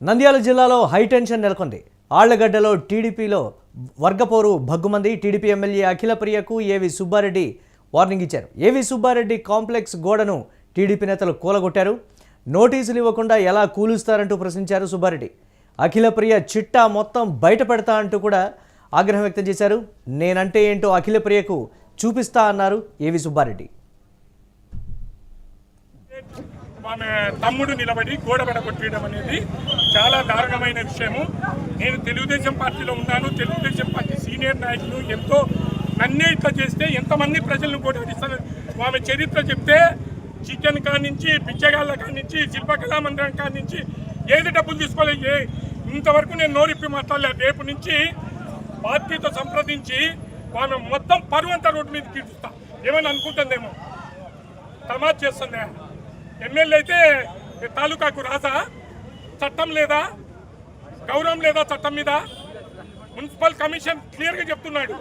నంద్యాల జిల్లాలో హైటెన్షన్ నెలకొంది. ఆళ్లగడ్డలో టీడీపీలో వర్గపోరు భగ్గుమంది. టీడీపీ ఎమ్మెల్యే అఖిలప్రియకు ఏవి సుబ్బారెడ్డి వార్నింగ్ ఇచ్చారు. ఏవి సుబ్బారెడ్డి కాంప్లెక్స్ గోడను టీడీపీ నేతలు కూలగొట్టారు. నోటీసులు ఇవ్వకుండా ఎలా కూలుస్తారంటూ ప్రశ్నించారు సుబ్బారెడ్డి. అఖిలప్రియ చిట్టా మొత్తం బయట పెడతా అంటూ కూడా ఆగ్రహం వ్యక్తం చేశారు. నేనంటే ఏంటో అఖిలప్రియకు చూపిస్తా అన్నారు ఏవి సుబ్బారెడ్డి. ఆమె తమ్ముడు నిలబడి గోడ పడగొట్టడం అనేది చాలా దారుణమైన విషయము. నేను తెలుగుదేశం పార్టీలో ఉన్నాను. తెలుగుదేశం పార్టీ సీనియర్ నాయకులు ఎంతో నన్నే ఇట్లా చేస్తే ఎంతమంది ప్రజలను గోడడిస్తారు. ఆమె చరిత్ర చెప్తే చికెన్ కాడి నుంచి, బిచ్చగాళ్ళ కాడి నుంచి, శిల్పకళా మందిరం కాడి నుంచి ఏది డబ్బులు తీసుకోలేదు. ఇంతవరకు నేను నోరిప్పి మాట్లాడలేదు. రేపు నుంచి పార్టీతో సంప్రదించి ఆమె మొత్తం పరువంతా రోడ్డు మీద కీడుస్తా. ఏమైనా అనుకుంటుందేమో, తమాజ్ చేస్తుందే. ఎమ్మెల్యే అయితే తాలూకాకు రాసా? చట్టం లేదా? గౌరవం లేదా చట్టం మీద? మున్సిపల్ కమిషన్ క్లియర్ గా చెప్తున్నాడు.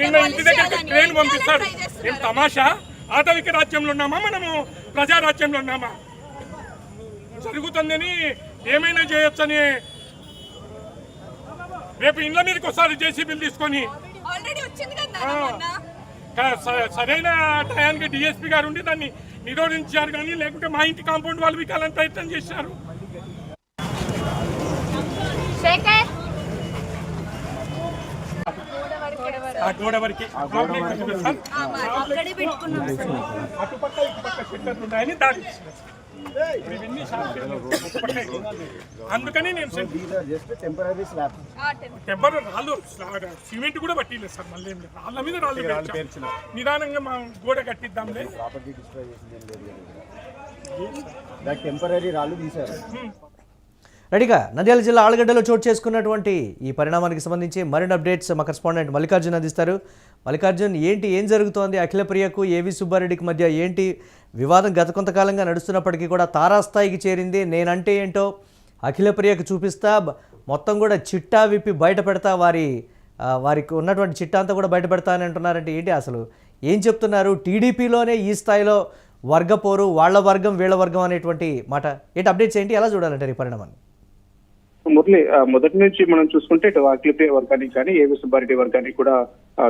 నిన్న ఇంటి దగ్గర ట్రైన్ పంపిస్తాడు. ఏం తమాషా? ఆటవిక రాజ్యంలో ఉన్నామా, మనము ప్రజారాజ్యంలో ఉన్నామా? జరుగుతుందని ఏమైనా చేయొచ్చని రేపు ఇండ్ల మీదకి వస్తారు జేసీబీలు తీసుకొని. సరైన టయానికి డిఎస్పీ గారు ఉండి దాన్ని నిరోధించారు, కానీ లేకుంటే మా ఇంటి కాంపౌండ్ వాళ్ళు వికాలని ప్రయత్నం చేశారు. ఆ గోడ వరకు అటుపక్క ఇటుపక్క షెట్టర్లు ఉన్నాయని దాడి. అందుకని నేను టెంపరీ రాళ్ళు సిమెంట్ కూడా పట్టిలేదు సార్. మళ్ళీ రాళ్ళ మీద రాళ్ళు నిదానంగా మా గోడ కట్టిద్దాంలే. రెడీగా నంద్యాల జిల్లా ఆళ్లగడ్డలో చోటు చేసుకున్నటువంటి ఈ పరిణామానికి సంబంధించి మరిన్ని అప్డేట్స్ మా కరెస్పాండెంట్ మల్లికార్జున్ అందిస్తారు. మల్లికార్జున్, ఏం జరుగుతోంది? అఖిలప్రియకు ఏవి సుబ్బారెడ్డికి మధ్య ఏంటి వివాదం? గత కొంతకాలంగా నడుస్తున్నప్పటికీ కూడా తారాస్థాయికి చేరింది. నేనంటే ఏంటో అఖిలప్రియకు చూపిస్తా, మొత్తం కూడా చిట్టా విప్పి బయట పెడతా, వారికి ఉన్నటువంటి చిట్టా అంతా కూడా బయట పెడతా అని అంటున్నారంటే ఏంటి అసలు? ఏం చెప్తున్నారు? టీడీపీలోనే ఈ స్థాయిలో వర్గపోరు, వాళ్ళ వర్గం వీళ్ళ వర్గం అనేటువంటి మాట ఏంటి? అప్డేట్స్ ఏంటి? ఎలా చూడాలంటారు ఈ పరిణామాన్ని? మురళి, మొదటి నుంచి మనం చూసుకుంటే ఇటు అఖిలప్రియ వర్గానికి కానీ ఏవి సుబ్బారెడ్డి వర్గానికి కూడా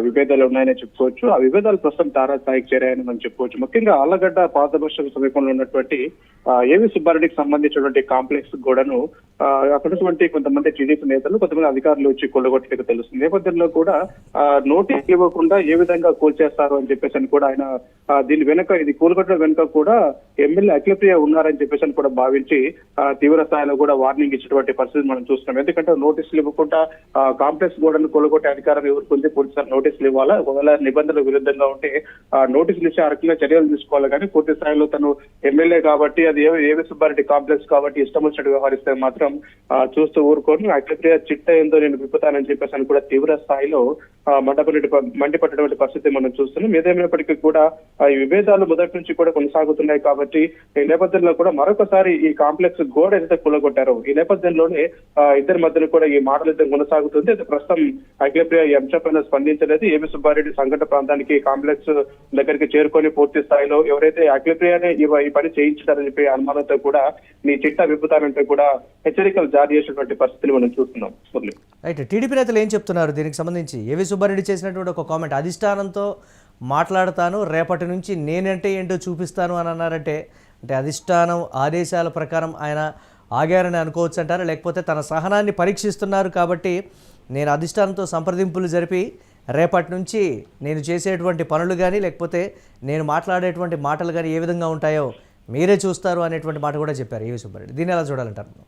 విభేదాలు ఉన్నాయని చెప్పుకోవచ్చు. ఆ విభేదాలు ప్రస్తుతం తారాస్థాయికి చేరాయని మనం చెప్పుకోవచ్చు. ముఖ్యంగా ఆళ్లగడ్డ పాత బస్సు సమీపంలో ఉన్నటువంటి ఏవి సుబ్బారెడ్డికి సంబంధించినటువంటి కాంప్లెక్స్ గోడను అక్కడటువంటి కొంతమంది టీడీపీ నేతలు, కొంతమంది అధికారులు వచ్చి కొల్లగొట్టినట్టు తెలుస్తుంది. నేపథ్యంలో కూడా నోటీస్ ఇవ్వకుండా ఏ విధంగా కూల్చేస్తారు అని చెప్పేసి అని కూడా ఆయన దీని వెనుక, ఇది కూలగొట్టడం వెనుక కూడా ఎమ్మెల్యే అఖిలప్రియ ఉన్నారని చెప్పేసి అని కూడా భావించి తీవ్ర స్థాయిలో కూడా వార్నింగ్ ఇచ్చినటువంటి పరిస్థితి మనం చూస్తున్నాం. ఎందుకంటే నోటీసులు ఇవ్వకుండా కాంప్లెక్స్ గోడను కొల్లగొట్టే అధికారం ఎవరికి ఉంది? పోలీసులు నోటీసులు ఇవ్వాలా? ఒకవేళ నిబంధనలకు విరుద్ధంగా ఉంటే నోటీసులు ఇచ్చి ఆ రకంగా చర్యలు తీసుకోవాలి. కానీ పూర్తి స్థాయిలో తను ఎమ్మెల్యే కాబట్టి, అది ఏవి సుబ్బారెడ్డి కాంప్లెక్స్ కాబట్టి ఇష్టం వచ్చినట్టు వ్యవహరిస్తే మాత్రం చూస్తూ ఊరుకోని అఖిలప్రియ చిట్ట ఏందో నేను విప్పుతానని చెప్పేసి అని కూడా తీవ్ర స్థాయిలో మండిపడ్డటువంటి పరిస్థితి మనం చూస్తున్నాం. ఏదేమైనప్పటికీ కూడా ఈ విభేదాలు మొదటి నుంచి కూడా కొనసాగుతున్నాయి కాబట్టి ఈ నేపథ్యంలో కూడా మరొకసారి ఈ కాంప్లెక్స్ గోడ ఏదైతే కూలగొట్టారో ఈ నేపథ్యంలోనే ఇద్దరి మధ్యన కూడా ఈ మాటలు అయితే కొనసాగుతుంది. ప్రస్తుతం అఖిలప్రియ ఈ అంశంపైన స్పందించలేదు. ఏవి సుబ్బారెడ్డి సంఘటన ప్రాంతానికి కాంప్లెక్స్ దగ్గరికి చేరుకొని పూర్తి స్థాయిలో ఎవరైతే అఖిలప్రియనే ఈ పని చేయించారని చెప్పి అనుమానంతో కూడా నీ చిట్టా విప్పుతానంటే కూడా హెచ్చరికలు జారీ చేసినటువంటి పరిస్థితిని మనం చూస్తున్నాం. రైట్, టీడీపీ నేతలు ఏం చెప్తున్నారు దీనికి సంబంధించి? ఏవి సుబ్బారెడ్డి చేసినటువంటి ఒక కామెంట్, అధిష్టానంతో మాట్లాడతాను, రేపటి నుంచి నేనంటే ఏంటో చూపిస్తాను అని అన్నారంటే, అంటే అధిష్టానం ఆదేశాల ప్రకారం ఆయన ఆగారని అనుకోవచ్చు అంటారా? లేకపోతే తన సహనాన్ని పరీక్షిస్తున్నారు కాబట్టి నేను అధిష్టానంతో సంప్రదింపులు జరిపి రేపటి నుంచి నేను చేసేటువంటి పనులు కానీ, లేకపోతే నేను మాట్లాడేటువంటి మాటలు కానీ ఏ విధంగా ఉంటాయో మీరే చూస్తారు అనేటువంటి మాట కూడా చెప్పారు ఏవి సుబ్బారెడ్డి. దీన్ని ఎలా చూడాలంటారు?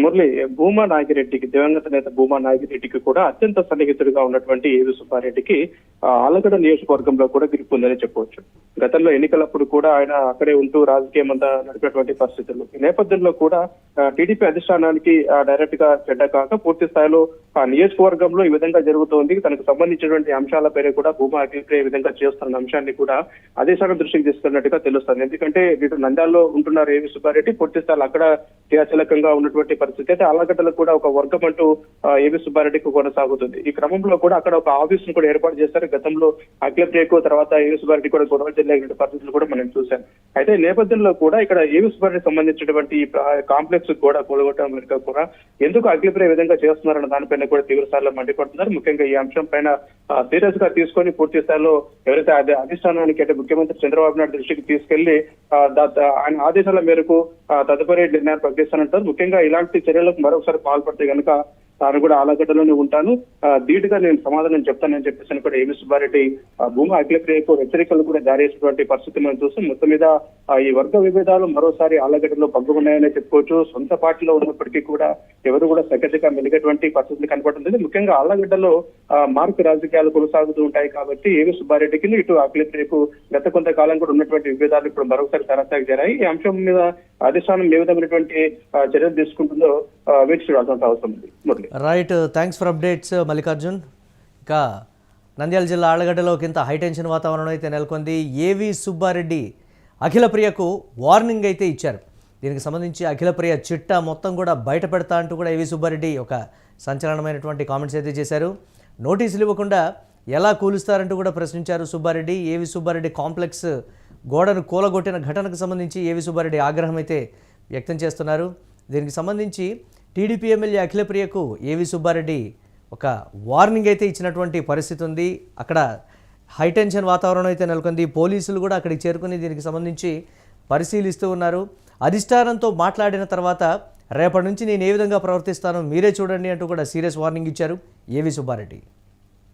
మురళి, భూమా నాగిరెడ్డికి, దివంగత నేత భూమా నాగిరెడ్డికి కూడా అత్యంత సన్నిహితుడిగా ఉన్నటువంటి ఏవి సుబ్బారెడ్డికి ఆళ్లగడ్డ నియోజకవర్గంలో కూడా గెలుపు ఉందని చెప్పవచ్చు. గతంలో ఎన్నికలప్పుడు కూడా ఆయన అక్కడే ఉంటూ రాజకీయం అంతా నడిపినటువంటి పరిస్థితులు. ఈ నేపథ్యంలో కూడా టీడీపీ అధిష్టానానికి డైరెక్ట్ గా చెడ్డ కాక పూర్తి స్థాయిలో ఆ నియోజకవర్గంలో ఈ విధంగా జరుగుతోంది, తనకు సంబంధించినటువంటి అంశాలపైన కూడా భూమా అఖిలప్రియ ఈ విధంగా చేస్తున్న అంశాన్ని కూడా అధిష్టానం దృష్టికి తీసుకున్నట్టుగా తెలుస్తుంది. ఎందుకంటే ఇటు నంద్యాలలో ఉంటున్నారు ఏవి సుబ్బారెడ్డి, పూర్తి స్థాయిలో అక్కడ క్రియాశీలకంగా ఉన్నటువంటి పరిస్థితి అయితే ఆళ్లగడ్డలో కూడా ఒక వర్గం అంటూ ఏవి సుబ్బారెడ్డికి కొనసాగుతుంది. ఈ క్రమంలో కూడా అక్కడ ఒక ఆఫీస్ ను కూడా ఏర్పాటు చేశారు. గతంలో అఖిలప్రియకు తర్వాత ఏవి సుబ్బారెడ్డి కూడా గొడవలు జరిగిన పరిస్థితులు కూడా మనం చూసాం. అయితే ఈ నేపథ్యంలో కూడా ఇక్కడ ఏవి సుబ్బారెడ్డికి సంబంధించినటువంటి ఈ కాంప్లెక్స్ కూడా కూలగొట్టడం వెనుక కూడా ఎందుకు అఖిలప్రియ విధంగా చేస్తున్నారన్న దానిపైన కూడా తీవ్ర స్థాయిలో మండిపడుతున్నారు. ముఖ్యంగా ఈ అంశం పైన సీరియస్ గా తీసుకొని పూర్తి స్థాయిలో ఎవరైతే అధిష్టానానికి అంటే ముఖ్యమంత్రి చంద్రబాబు నాయుడు దృష్టికి తీసుకెళ్లి ఆయన ఆదేశాల మేరకు తదుపరి నిర్ణయాలు ప్రకటిస్తానంటారు. ముఖ్యంగా ఇలాంటి చర్యలకు మరొకసారి పాల్పడితే కనుక తాను కూడా ఆలగడ్డలోనే ఉంటాను, ధీటుగా నేను సమాధానం చెప్తానని చెప్పేసి కూడా ఏవి సుబ్బారెడ్డి భూమా అఖిలప్రియకు హెచ్చరికలు కూడా జారీ చేసినటువంటి పరిస్థితి మనం చూస్తాం. మొత్తం మీద ఈ వర్గ విభేదాలు మరోసారి ఆలగడ్డలో పగ్గున్నాయనే చెప్పుకోవచ్చు. సొంత పార్టీలో ఉన్నప్పటికీ కూడా ఎవరు కూడా సగతిగా మెలిగేటువంటి పరిస్థితులు కనపడుతుంది. ముఖ్యంగా ఆలగడ్డలో మార్పు రాజకీయాలు కొనసాగుతూ ఉంటాయి కాబట్టి ఏవి సుబ్బారెడ్డికి ఇటు అఖిలప్రియకు గత కొంతకాలం కూడా ఉన్నటువంటి విభేదాలు ఇప్పుడు మరొకసారి తారాస్థాయికి చేరాయి. ఈ అంశం మీద అధిష్టానం ఏ విధమైనటువంటి చర్యలు తీసుకుంటుందో వేచి చూడాల్సిన అవసరం ఉంది. Right, thanks for updates Mallikarjun. ఇంకా నంద్యాల జిల్లా ఆళ్లగడ్డలో ఇంత హైటెన్షన్ వాతావరణం అయితే నెలకొంది. ఏవి సుబ్బారెడ్డి అఖిలప్రియకు వార్నింగ్ అయితే ఇచ్చారు. దీనికి సంబంధించి అఖిలప్రియ చిట్టా మొత్తం కూడా బయట పెడతా అంటూ కూడా ఏవి సుబ్బారెడ్డి ఒక సంచలనమైనటువంటి కామెంట్స్ అయితే చేశారు. నోటీసులు ఇవ్వకుండా ఎలా కూలుస్తారంటూ కూడా ప్రశ్నించారు సుబ్బారెడ్డి. ఏవి సుబ్బారెడ్డి కాంప్లెక్స్ గోడను కూలగొట్టిన ఘటనకు సంబంధించి ఏవి సుబ్బారెడ్డి ఆగ్రహం అయితే వ్యక్తం చేస్తున్నారు. దీనికి సంబంధించి టీడీపీ ఎమ్మెల్యే అఖిలప్రియకు ఏవి సుబ్బారెడ్డి ఒక వార్నింగ్ అయితే ఇచ్చినటువంటి పరిస్థితి ఉంది. అక్కడ హైటెన్షన్ వాతావరణం అయితే నెలకొంది. పోలీసులు కూడా అక్కడికి చేరుకుని దీనికి సంబంధించి పరిశీలిస్తూ ఉన్నారు. అధిష్టానంతో మాట్లాడిన తర్వాత రేపటి నుంచి నేను ఏ విధంగా ప్రవర్తిస్తానో మీరే చూడండి అంటూ కూడా సీరియస్ వార్నింగ్ ఇచ్చారు ఏవి సుబ్బారెడ్డి.